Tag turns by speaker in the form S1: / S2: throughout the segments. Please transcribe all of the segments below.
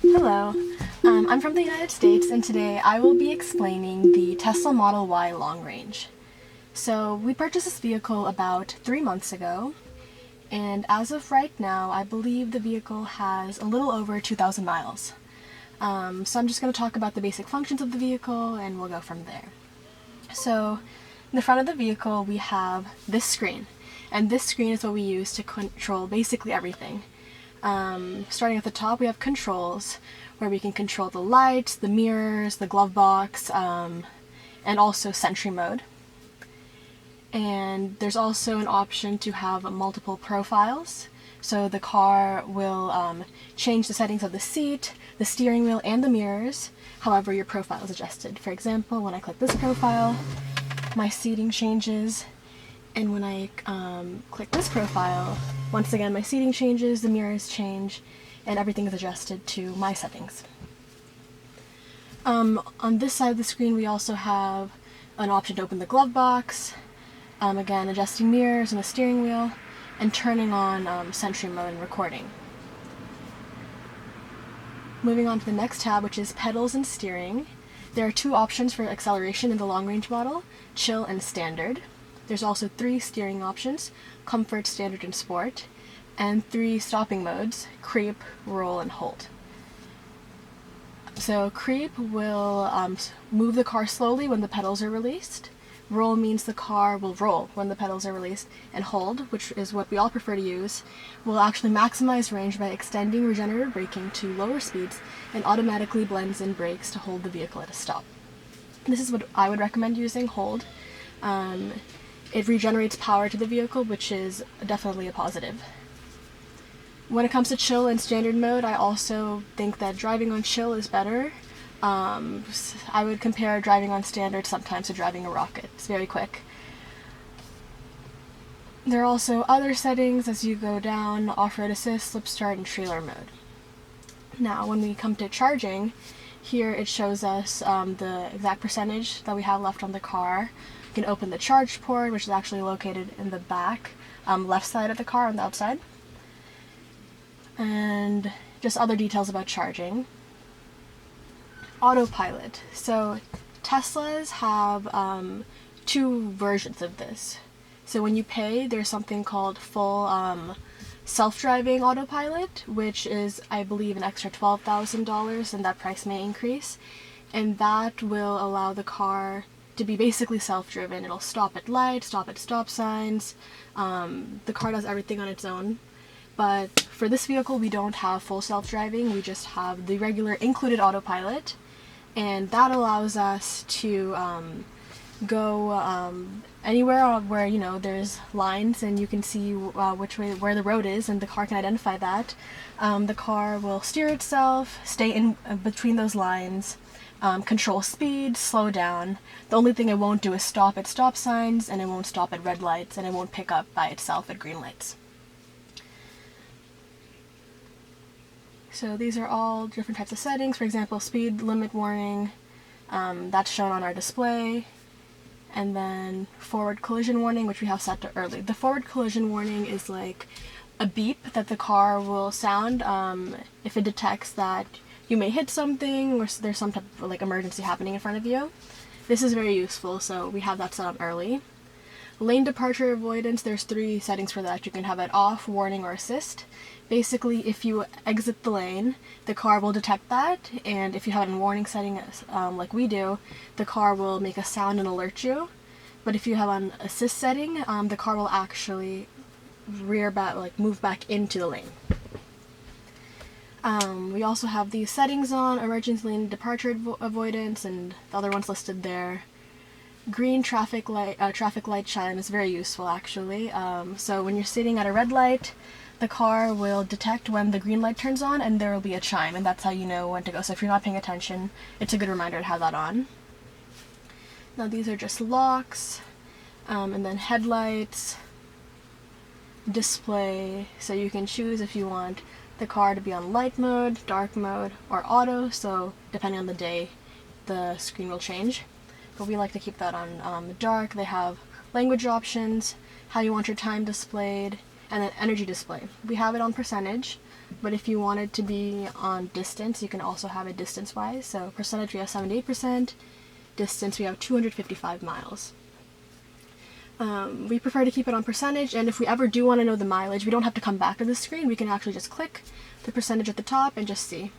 S1: Hello, I'm from the United States, and today I will be explaining the Tesla Model Y long range. So we purchased this vehicle about 3 months ago, and as of right now I believe the vehicle has a little over 2,000 miles. So I'm just going to talk about the basic functions of the vehicle and we'll go from there. So in the front of the vehicle we have this screen, and this screen is what we use to control basically everything. Starting at the top, we have controls where we can control the lights, the mirrors, the glove box, and also Sentry mode. And there's also an option to have multiple profiles. So the car will change the settings of the seat, the steering wheel, and the mirrors, however your profile is adjusted. For example, when I click this profile, my seating changes. And when I click this profile, once again my seating changes, the mirrors change, and everything is adjusted to my settings. On this side of the screen we also have an option to open the glove box, again adjusting mirrors and the steering wheel, and turning on Sentry mode and recording. Moving on to the next tab, which is pedals and steering. There are two options for acceleration in the long range model, chill and standard. There's also 3 steering options, comfort, standard, and sport, and 3 stopping modes, creep, roll, and hold. So creep will move the car slowly when the pedals are released. Roll means the car will roll when the pedals are released, and hold, which is what we all prefer to use, will actually maximize range by extending regenerative braking to lower speeds and automatically blends in brakes to hold the vehicle at a stop. This is what I would recommend using, hold. It regenerates power to the vehicle, which is definitely a positive. When it comes to chill and standard mode, I also think that driving on chill is better. I would compare driving on standard sometimes to driving a rocket. It's very quick. There are also other settings as you go down: off-road assist, slip start, and trailer mode. Now, when we come to charging, here it shows us the exact percentage that we have left on the car. You can open the charge port, which is actually located in the back, left side of the car on the outside. And just other details about charging. Autopilot. So Teslas have 2 versions of this. So when you pay, there's something called full self-driving autopilot, which is, I believe, an extra $12,000, and that price may increase. And that will allow the car to be basically self-driven. It'll stop at lights, stop at stop signs. The car does everything on its own. But for this vehicle, we don't have full self-driving. We just have the regular included autopilot, and that allows us to go anywhere where there's lines and you can see where the road is, and the car can identify that. The car will steer itself, stay in between those lines, control speed, slow down. The only thing it won't do is stop at stop signs, and it won't stop at red lights, and it won't pick up by itself at green lights. So these are all different types of settings. For example, speed limit warning, that's shown on our display. And then forward collision warning, which we have set to early. The forward collision warning is like a beep that the car will sound if it detects that you may hit something or there's some type of emergency happening in front of you. This is very useful, so we have that set up early. Lane departure avoidance, there's 3 settings for that. You can have it off, warning, or assist. Basically, if you exit the lane, the car will detect that, and if you have it in warning setting like we do, the car will make a sound and alert you. But if you have an assist setting, the car will actually move back into the lane. We also have these settings on: emergency lane departure avoidance, and the other ones listed there. Green traffic light chime is very useful, actually. So when you're sitting at a red light, the car will detect when the green light turns on, and there will be a chime, and that's how you know when to go. So if you're not paying attention, it's a good reminder to have that on. Now these are just locks, and then headlights, display. So you can choose if you want the car to be on light mode, dark mode, or auto. So depending on the day, the screen will change. But we like to keep that on dark. They have language options, how you want your time displayed, and then energy display. We have it on percentage, But if you want it to be on distance, you can also have it distance-wise. So percentage, we have 78%. Distance, we have 255 miles. We prefer to keep it on percentage, and if we ever do want to know the mileage, we don't have to come back to the screen. We can actually just click the percentage at the top and just see.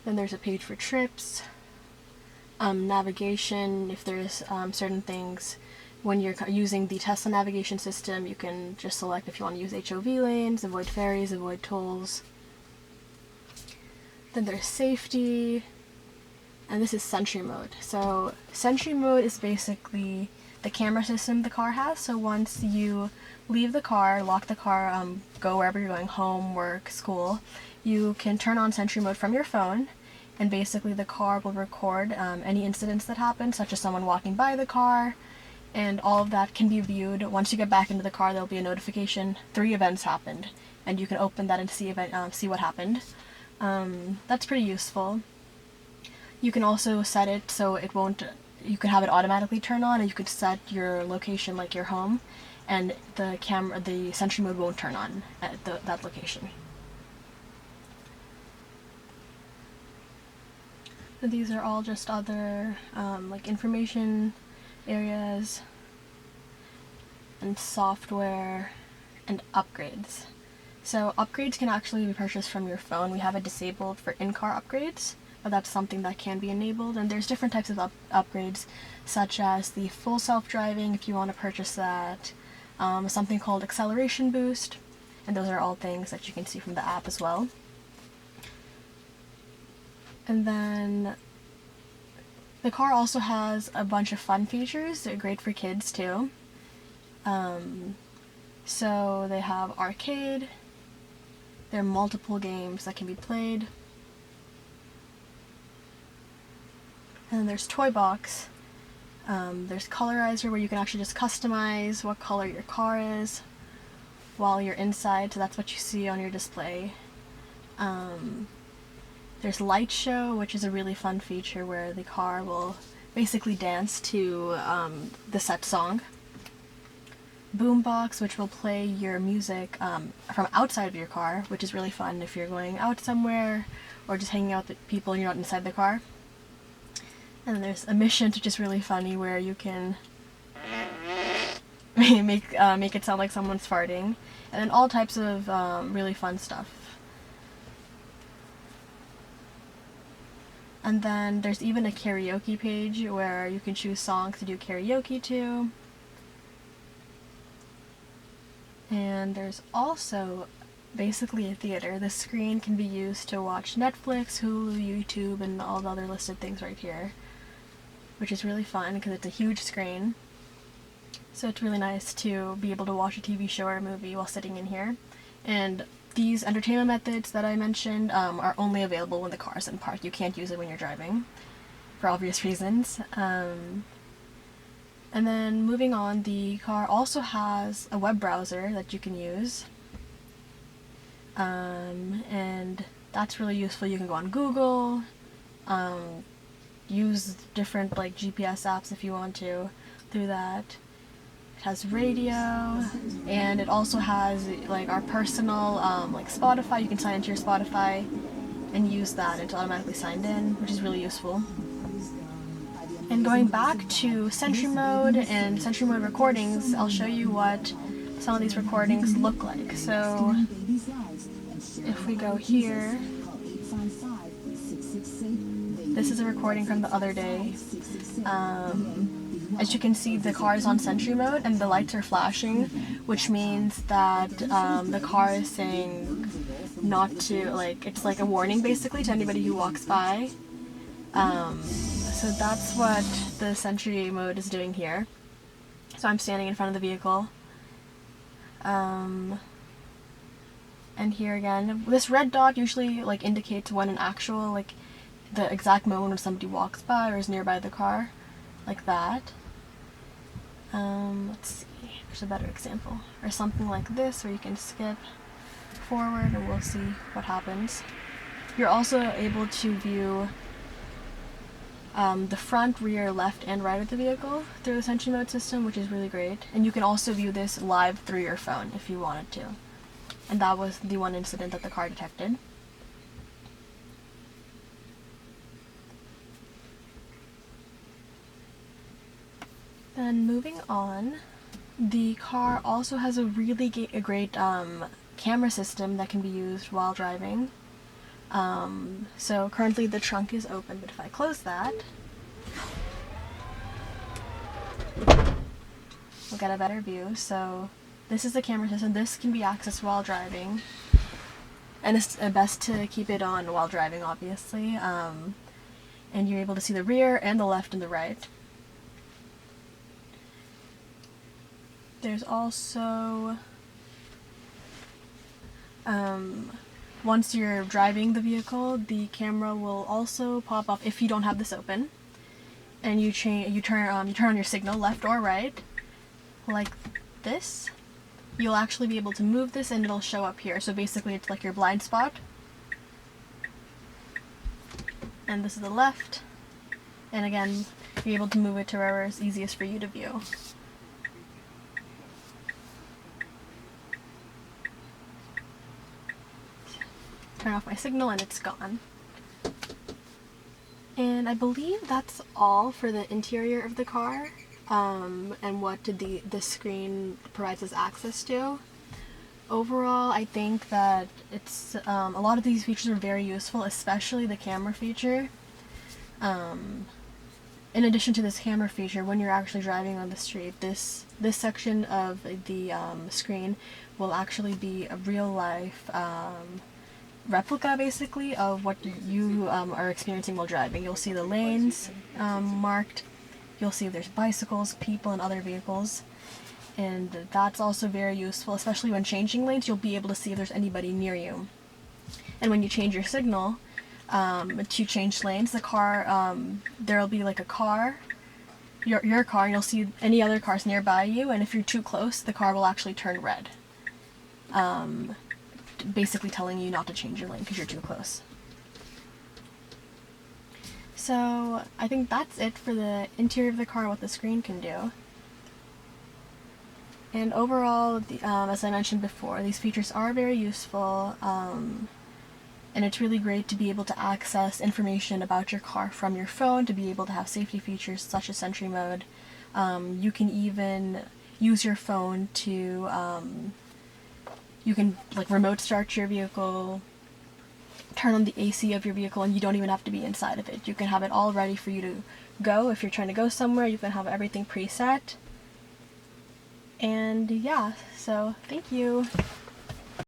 S1: Then there's a page for trips, navigation. If there's certain things, when you're using the Tesla navigation system, you can just select if you want to use HOV lanes, avoid ferries, avoid tolls. Then there's safety, and this is Sentry mode. So Sentry mode is basically the camera system the car has. So once you leave the car, lock the car, go wherever you're going, home, work, school, you can turn on Sentry mode from your phone, and basically the car will record any incidents that happen, such as someone walking by the car, and all of that can be viewed. Once you get back into the car, there'll be a notification, 3 events happened, and you can open that and see what happened. That's pretty useful. You can also set it so it won't, you can have it automatically turn on, and you could set your location like your home, and the Sentry mode won't turn on at that location. So these are all just other like information areas and software and upgrades. So upgrades can actually be purchased from your phone. We have it disabled for in-car upgrades, but that's something that can be enabled. And there's different types of upgrades, such as the full self-driving, if you want to purchase that, something called acceleration boost, and those are all things that you can see from the app as well. And then the car also has a bunch of fun features. They're great for kids too. So they have arcade. There are multiple games that can be played. And then there's Toy Box. There's Colorizer, where you can actually just customize what color your car is while you're inside, so that's what you see on your display. There's Light Show, which is a really fun feature where the car will basically dance to the set song. Boombox, which will play your music from outside of your car, which is really fun if you're going out somewhere or just hanging out with people and you're not inside the car. And then there's Emissions, which is really funny, where you can make it sound like someone's farting. And then all types of really fun stuff. And then there's even a karaoke page where you can choose songs to do karaoke to. And there's also basically a theater. The screen can be used to watch Netflix, Hulu, YouTube, and all the other listed things right here, which is really fun because it's a huge screen. So it's really nice to be able to watch a TV show or a movie while sitting in here. And these entertainment methods that I mentioned are only available when the car is in park. You can't use it when you're driving, for obvious reasons. And then moving on, the car also has a web browser that you can use. And that's really useful. You can go on Google, use different like GPS apps if you want to through that. It has radio, and it also has like our personal like Spotify. You can sign into your Spotify and use that, and it's automatically signed in, which is really useful. And going back to Sentry mode and Sentry mode recordings, I'll show you what some of these recordings look like. So if we go here, this is a recording from the other day. As you can see, the car is on Sentry mode and the lights are flashing, which means that the car is saying not to, like, it's like a warning basically to anybody who walks by. So that's what the Sentry mode is doing here. So I'm standing in front of the vehicle. And here again, this red dot usually like indicates when an actual, like the exact moment when somebody walks by or is nearby the car, like that. Let's see, there's a better example. Or something like this where you can skip forward and we'll see what happens. You're also able to view the front, rear, left, and right of the vehicle through the Sentry Mode system, which is really great. And you can also view this live through your phone if you wanted to. And that was the one incident that the car detected. Then moving on, the car also has a really great camera system that can be used while driving. So currently the trunk is open, but if I close that, we'll get a better view. So this is the camera system. This can be accessed while driving, and it's best to keep it on while driving, obviously. And you're able to see the rear and the left and the right. There's also, once you're driving the vehicle, the camera will also pop up if you don't have this open, and you turn on your signal left or right, like this. You'll actually be able to move this, and it'll show up here. So basically, it's like your blind spot. And this is the left, and again, you're able to move it to wherever is easiest for you to view. Turn off my signal and it's gone. And I believe that's all for the interior of the car, and what the screen provides us access to. Overall, I think that it's a lot of these features are very useful, especially the camera feature. In addition to this camera feature, when you're actually driving on the street, this section of the screen will actually be a real life replica, basically, of what you are experiencing while driving. You'll see the lanes marked, you'll see if there's bicycles, people, and other vehicles, and that's also very useful, especially when changing lanes. You'll be able to see if there's anybody near you. And when you change your signal to change lanes, the car, there'll be like a car, your car, and you'll see any other cars nearby you, and if you're too close, the car will actually turn red. Basically telling you not to change your lane because you're too close. So I think that's it for the interior of the car, what the screen can do. And overall, as I mentioned before, these features are very useful, and it's really great to be able to access information about your car from your phone, to be able to have safety features such as Sentry Mode. You can even use your phone to you can like remote start your vehicle, turn on the AC of your vehicle, and you don't even have to be inside of it. You can have it all ready for you to go. If you're trying to go somewhere, you can have everything preset. And yeah, so thank you.